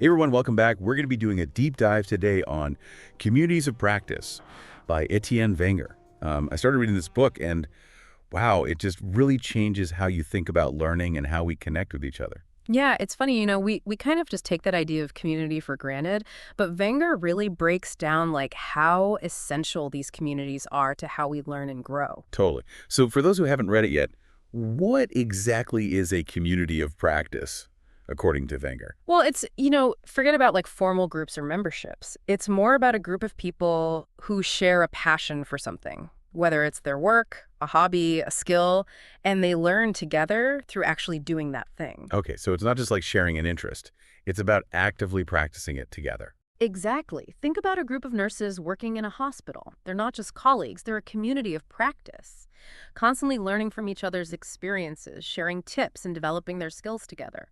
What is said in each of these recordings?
Hey everyone, welcome back. We're going to be doing a deep dive today on Communities of Practice by Etienne Wenger. I started reading this book and wow, it just really changes how you think about learning and how we connect with each other. Yeah, it's funny, we kind of just take that idea of community for granted, but Wenger really breaks down like how essential these communities are to how we learn and grow. Totally. So for those who haven't read it yet, what exactly is a community of practice, according to Wenger? Well, forget about like formal groups or memberships. It's more about a group of people who share a passion for something, whether it's their work, a hobby, a skill, and they learn together through actually doing that thing. Okay, so it's not just like sharing an interest. It's about actively practicing it together. Exactly. Think about a group of nurses working in a hospital. They're not just colleagues, they're a community of practice, constantly learning from each other's experiences, sharing tips, and developing their skills together.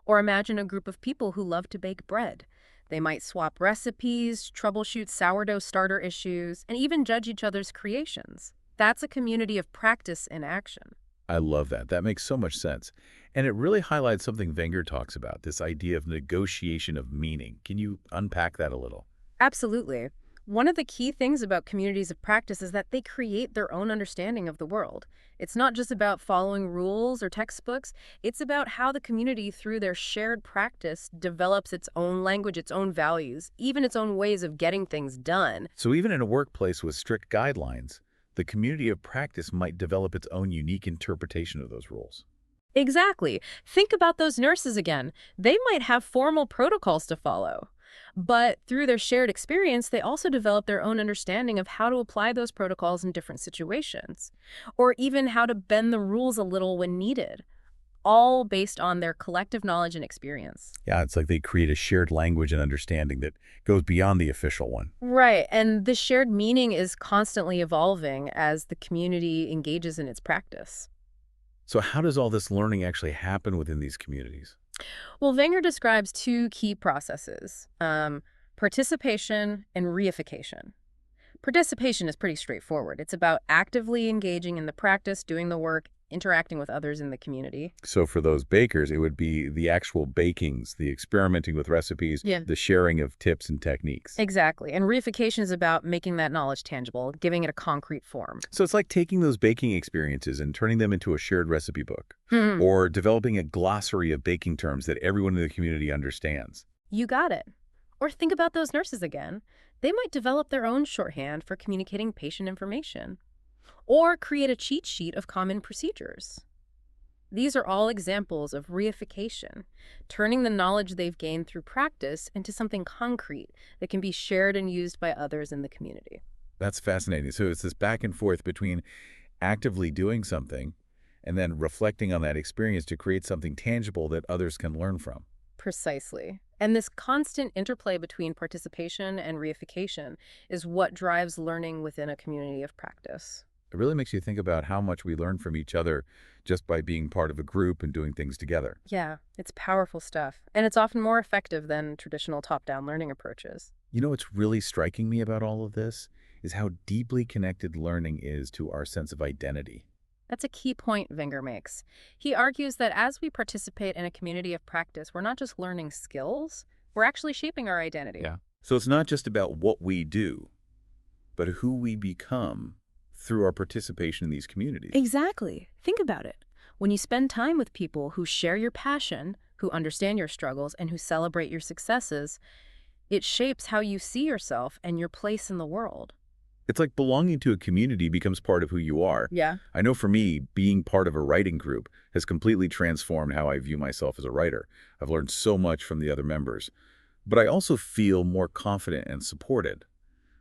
Or imagine a group of people who love to bake bread. They might swap recipes, troubleshoot sourdough starter issues, and even judge each other's creations. That's a community of practice in action. I love that. That makes so much sense. And it really highlights something Wenger talks about, this idea of negotiation of meaning. Can you unpack that a little? Absolutely. One of the key things about communities of practice is that they create their own understanding of the world. It's not just about following rules or textbooks, it's about how the community, through their shared practice, develops its own language, its own values, even its own ways of getting things done. So even in a workplace with strict guidelines, the community of practice might develop its own unique interpretation of those rules. Exactly. Think about those nurses again. They might have formal protocols to follow, but through their shared experience, they also develop their own understanding of how to apply those protocols in different situations, or even how to bend the rules a little when needed, all based on their collective knowledge and experience. Yeah, it's like they create a shared language and understanding that goes beyond the official one. Right, and the shared meaning is constantly evolving as the community engages in its practice. So how does all this learning actually happen within these communities? Well, Wenger describes two key processes, participation and reification. Participation is pretty straightforward. It's about actively engaging in the practice, doing the work, interacting with others in the community. So for those bakers, it would be the actual bakings, the experimenting with recipes, Yeah. the sharing of tips and techniques. Exactly. And reification is about making that knowledge tangible, giving it a concrete form. So it's like taking those baking experiences and turning them into a shared recipe book, Hmm. or developing a glossary of baking terms that everyone in the community understands. You got it. Or think about those nurses again. They might develop their own shorthand for communicating patient information, or create a cheat sheet of common procedures. These are all examples of reification, turning the knowledge they've gained through practice into something concrete that can be shared and used by others in the community. That's fascinating. So it's this back and forth between actively doing something and then reflecting on that experience to create something tangible that others can learn from. Precisely. And this constant interplay between participation and reification is what drives learning within a community of practice. It really makes you think about how much we learn from each other just by being part of a group and doing things together. Yeah, it's powerful stuff. And it's often more effective than traditional top-down learning approaches. You know what's really striking me about all of this is how deeply connected learning is to our sense of identity. That's a key point Wenger makes. He argues that as we participate in a community of practice, we're not just learning skills, we're actually shaping our identity. Yeah. So it's not just about what we do, but who we become through our participation in these communities. Exactly. Think about it. When you spend time with people who share your passion, who understand your struggles, and who celebrate your successes, it shapes how you see yourself and your place in the world. It's like belonging to a community becomes part of who you are. Yeah. I know for me, being part of a writing group has completely transformed how I view myself as a writer. I've learned so much from the other members. But I also feel more confident and supported,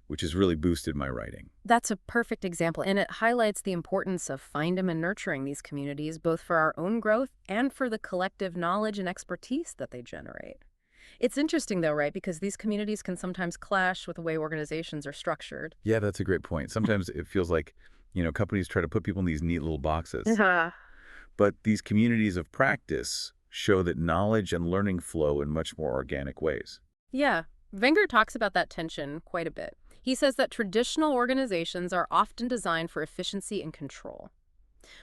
which has really boosted my writing. That's a perfect example, and it highlights the importance of finding and nurturing these communities, both for our own growth and for the collective knowledge and expertise that they generate. It's interesting, though, right? Because these communities can sometimes clash with the way organizations are structured. Yeah, that's a great point. Sometimes it feels like, companies try to put people in these neat little boxes. Uh-huh. But these communities of practice show that knowledge and learning flow in much more organic ways. Yeah, Wenger talks about that tension quite a bit. He says that traditional organizations are often designed for efficiency and control,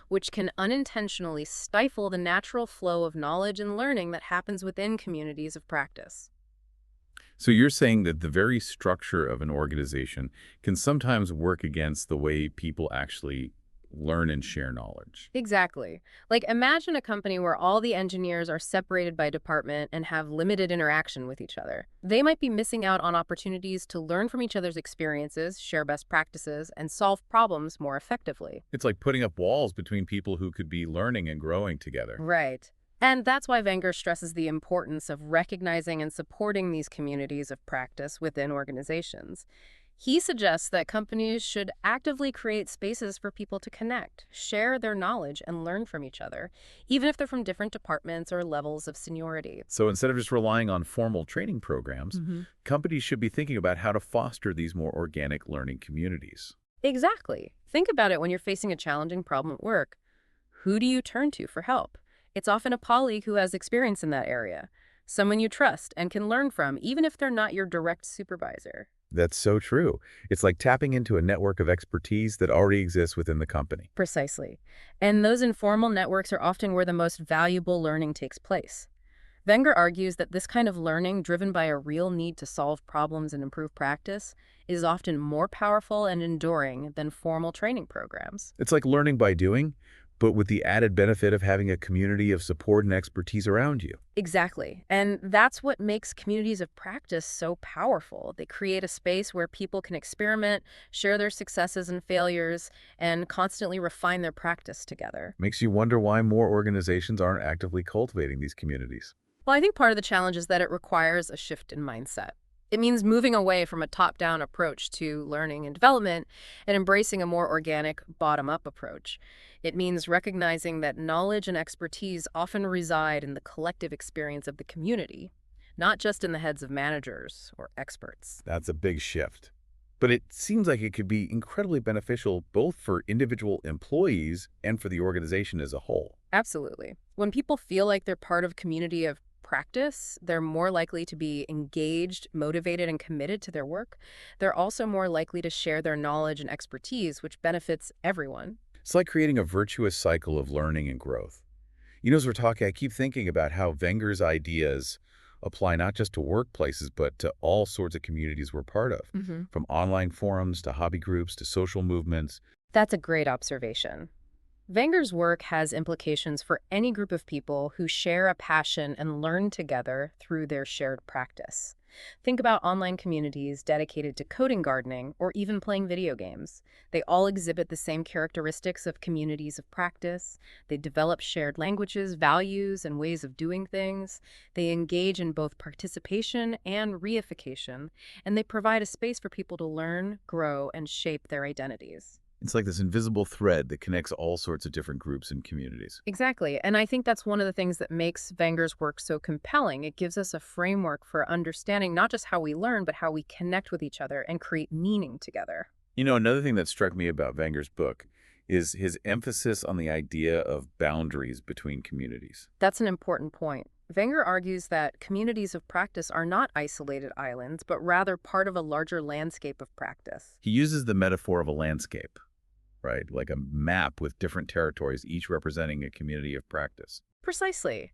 which can unintentionally stifle the natural flow of knowledge and learning that happens within communities of practice. So you're saying that the very structure of an organization can sometimes work against the way people actually learn and share knowledge. Exactly. Like imagine a company where all the engineers are separated by department and have limited interaction with each other. They might be missing out on opportunities to learn from each other's experiences, share best practices, and solve problems more effectively. It's like putting up walls between people who could be learning and growing together. Right. And that's why Wenger stresses the importance of recognizing and supporting these communities of practice within organizations. He suggests that companies should actively create spaces for people to connect, share their knowledge, and learn from each other, even if they're from different departments or levels of seniority. So instead of just relying on formal training programs, companies should be thinking about how to foster these more organic learning communities. Exactly. Think about it when you're facing a challenging problem at work. Who do you turn to for help? It's often a colleague who has experience in that area, someone you trust and can learn from, even if they're not your direct supervisor. That's so true. It's like tapping into a network of expertise that already exists within the company. Precisely. And those informal networks are often where the most valuable learning takes place. Wenger argues that this kind of learning, driven by a real need to solve problems and improve practice, is often more powerful and enduring than formal training programs. It's like learning by doing, but with the added benefit of having a community of support and expertise around you. Exactly. And that's what makes communities of practice so powerful. They create a space where people can experiment, share their successes and failures, and constantly refine their practice together. Makes you wonder why more organizations aren't actively cultivating these communities. Well, I think part of the challenge is that it requires a shift in mindset. It means moving away from a top-down approach to learning and development and embracing a more organic, bottom-up approach. It means recognizing that knowledge and expertise often reside in the collective experience of the community, not just in the heads of managers or experts. That's a big shift. But it seems like it could be incredibly beneficial both for individual employees and for the organization as a whole. Absolutely. When people feel like they're part of a community of practice, they're more likely to be engaged, motivated, and committed to their work. They're also more likely to share their knowledge and expertise, which benefits everyone. It's like creating a virtuous cycle of learning and growth. You know, as we're talking, I keep thinking about how Wenger's ideas apply not just to workplaces, but to all sorts of communities we're part of, from online forums to hobby groups to social movements. That's a great observation. Wenger's work has implications for any group of people who share a passion and learn together through their shared practice. Think about online communities dedicated to coding, gardening, or even playing video games. They all exhibit the same characteristics of communities of practice. They develop shared languages, values, and ways of doing things. They engage in both participation and reification, and they provide a space for people to learn, grow, and shape their identities. It's like this invisible thread that connects all sorts of different groups and communities. Exactly. And I think that's one of the things that makes Wenger's work so compelling. It gives us a framework for understanding not just how we learn, but how we connect with each other and create meaning together. You know, another thing that struck me about Wenger's book is his emphasis on the idea of boundaries between communities. That's an important point. Wenger argues that communities of practice are not isolated islands, but rather part of a larger landscape of practice. He uses the metaphor of a landscape, right? Like a map with different territories, each representing a community of practice. Precisely.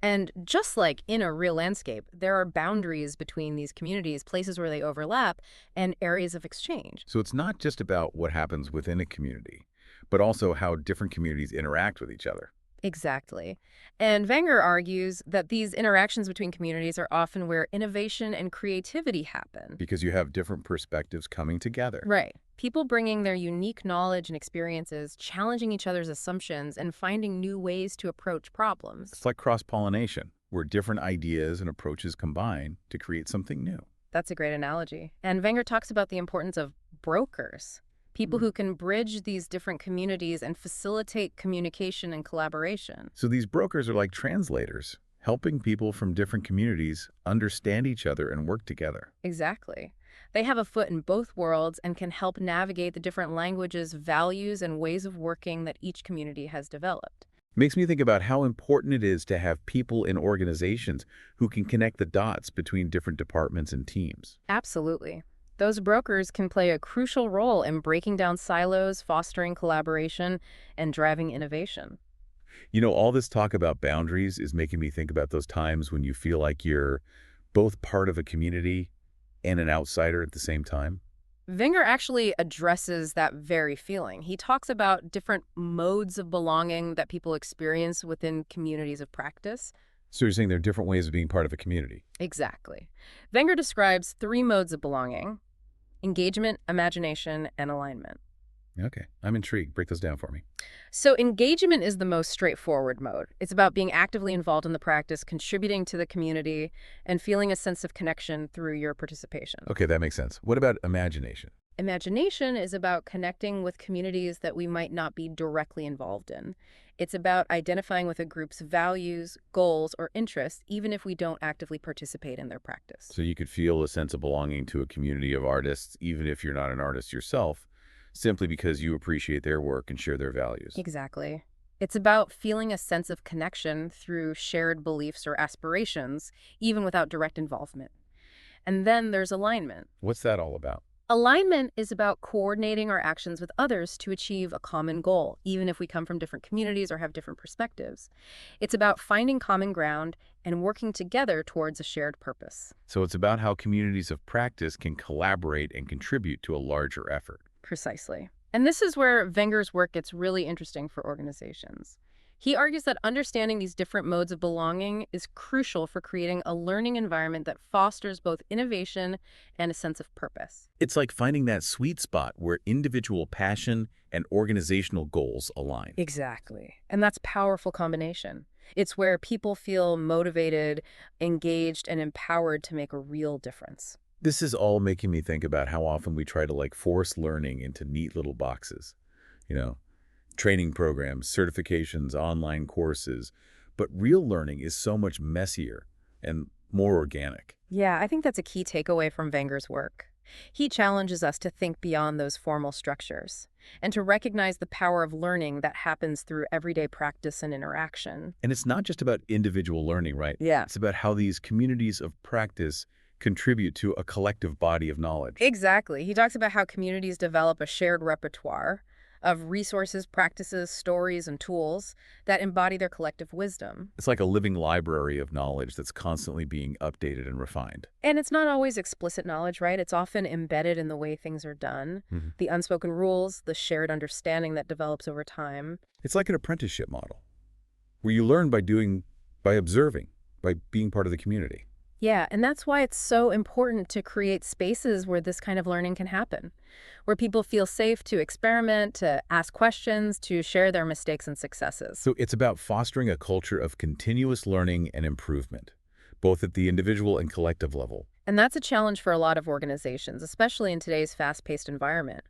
And just like in a real landscape, there are boundaries between these communities, places where they overlap, and areas of exchange. So it's not just about what happens within a community, but also how different communities interact with each other. Exactly. And Wenger argues that these interactions between communities are often where innovation and creativity happen. Because you have different perspectives coming together. Right. People bringing their unique knowledge and experiences, challenging each other's assumptions, and finding new ways to approach problems. It's like cross-pollination, where different ideas and approaches combine to create something new. That's a great analogy. And Wenger talks about the importance of brokers, people who can bridge these different communities and facilitate communication and collaboration. So these brokers are like translators, helping people from different communities understand each other and work together. Exactly. They have a foot in both worlds and can help navigate the different languages, values, and ways of working that each community has developed. Makes me think about how important it is to have people in organizations who can connect the dots between different departments and teams. Absolutely. Those brokers can play a crucial role in breaking down silos, fostering collaboration, and driving innovation. You know, all this talk about boundaries is making me think about those times when you feel like you're both part of a community and an outsider at the same time? Wenger actually addresses that very feeling. He talks about different modes of belonging that people experience within communities of practice. So you're saying there are different ways of being part of a community. Exactly. Wenger describes three modes of belonging: engagement, imagination, and alignment. Okay, I'm intrigued. Break those down for me. So engagement is the most straightforward mode. It's about being actively involved in the practice, contributing to the community, and feeling a sense of connection through your participation. Okay, that makes sense. What about imagination? Imagination is about connecting with communities that we might not be directly involved in. It's about identifying with a group's values, goals, or interests, even if we don't actively participate in their practice. So you could feel a sense of belonging to a community of artists, even if you're not an artist yourself, simply because you appreciate their work and share their values. Exactly. It's about feeling a sense of connection through shared beliefs or aspirations, even without direct involvement. And then there's alignment. What's that all about? Alignment is about coordinating our actions with others to achieve a common goal, even if we come from different communities or have different perspectives. It's about finding common ground and working together towards a shared purpose. So it's about how communities of practice can collaborate and contribute to a larger effort. Precisely. And this is where Wenger's work gets really interesting for organizations. He argues that understanding these different modes of belonging is crucial for creating a learning environment that fosters both innovation and a sense of purpose. It's like finding that sweet spot where individual passion and organizational goals align. Exactly. And that's a powerful combination. It's where people feel motivated, engaged, and empowered to make a real difference. This is all making me think about how often we try to force learning into neat little boxes. You know, training programs, certifications, online courses. But real learning is so much messier and more organic. Yeah, I think that's a key takeaway from Wenger's work. He challenges us to think beyond those formal structures and to recognize the power of learning that happens through everyday practice and interaction. And it's not just about individual learning, right? Yeah. It's about how these communities of practice contribute to a collective body of knowledge. Exactly. He talks about how communities develop a shared repertoire of resources, practices, stories, and tools that embody their collective wisdom. It's like a living library of knowledge that's constantly being updated and refined. And it's not always explicit knowledge, right? It's often embedded in the way things are done, the unspoken rules, the shared understanding that develops over time. It's like an apprenticeship model, where you learn by observing, by being part of the community. Yeah, and that's why it's so important to create spaces where this kind of learning can happen, where people feel safe to experiment, to ask questions, to share their mistakes and successes. So it's about fostering a culture of continuous learning and improvement, both at the individual and collective level. And that's a challenge for a lot of organizations, especially in today's fast-paced environment.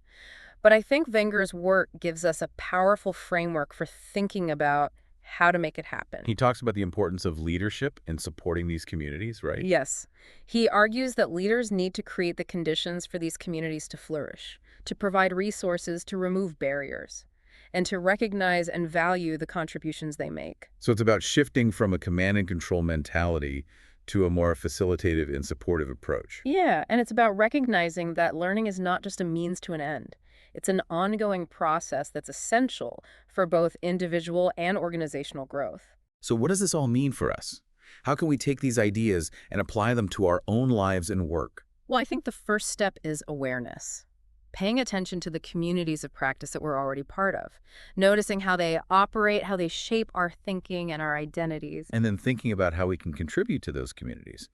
But I think Wenger's work gives us a powerful framework for thinking about how to make it happen. He talks about the importance of leadership in supporting these communities, right? Yes. He argues that leaders need to create the conditions for these communities to flourish, to provide resources to remove barriers, and to recognize and value the contributions they make. So it's about shifting from a command and control mentality to a more facilitative and supportive approach. Yeah, and it's about recognizing that learning is not just a means to an end. It's an ongoing process that's essential for both individual and organizational growth. So what does this all mean for us? How can we take these ideas and apply them to our own lives and work? Well, I think the first step is awareness. Paying attention to the communities of practice that we're already part of, noticing how they operate, how they shape our thinking and our identities. And then thinking about how we can contribute to those communities,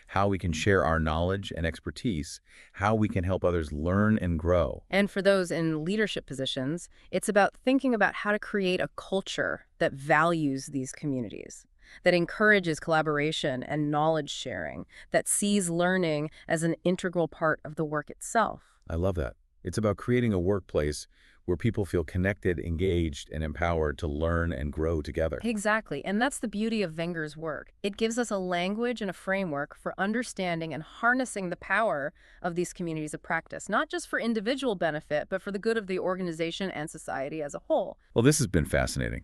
how we can share our knowledge and expertise, how we can help others learn and grow. And for those in leadership positions, it's about thinking about how to create a culture that values these communities, that encourages collaboration and knowledge sharing, that sees learning as an integral part of the work itself. I love that. It's about creating a workplace where people feel connected, engaged, and empowered to learn and grow together. Exactly, and that's the beauty of Wenger's work. It gives us a language and a framework for understanding and harnessing the power of these communities of practice, not just for individual benefit, but for the good of the organization and society as a whole. Well, this has been fascinating.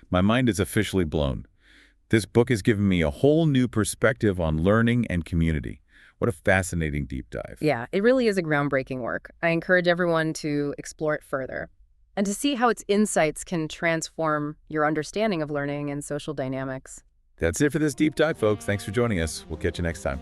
My mind is officially blown. This book has given me a whole new perspective on learning and community. What a fascinating deep dive. Yeah, it really is a groundbreaking work. I encourage everyone to explore it further and to see how its insights can transform your understanding of learning and social dynamics. That's it for this deep dive, folks. Thanks for joining us. We'll catch you next time.